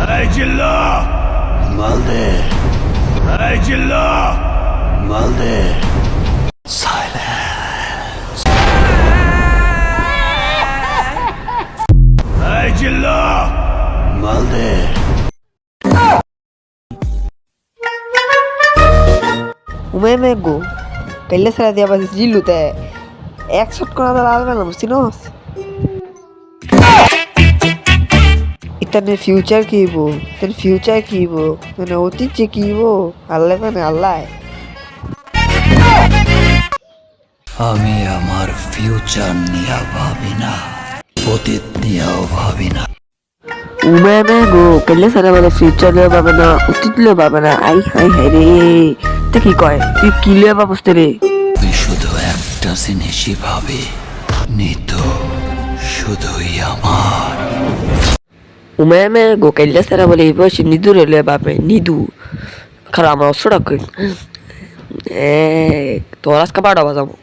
Hey Jilla! Malde! Hey Jilla! Malde! Silence! Hey Jilla! Malde! Umemego, kailan sila dia ba si Jilu te? Exot ko na talaga lang, sinos. ইতানের future কিব Ethan future কিব মানে অতীত যে কিব আল্লাহ মানে আল্লাহ আমি আমার ফিউচার নিয়ে ভাবি না, অতীত নিয়েও ভাবি না। উমেমে গো কেলে সারা বলে ফিউচার লিয়ে পাবে না অতীত লিয়ে পাবে না আই হাই হাই রে তে কি কয় তুই কি লিয়ে পাবস রে তুই শুধু একটা জিনিসই ভাবি, নিতু শুধুই আমার। উমেমে গো কেলে সারা বলে বসে নিদু লিয়ে পাবে নিদু খারাপ আমার অস্ত্রটা কই তোর আজকে বাড়া বাজাবো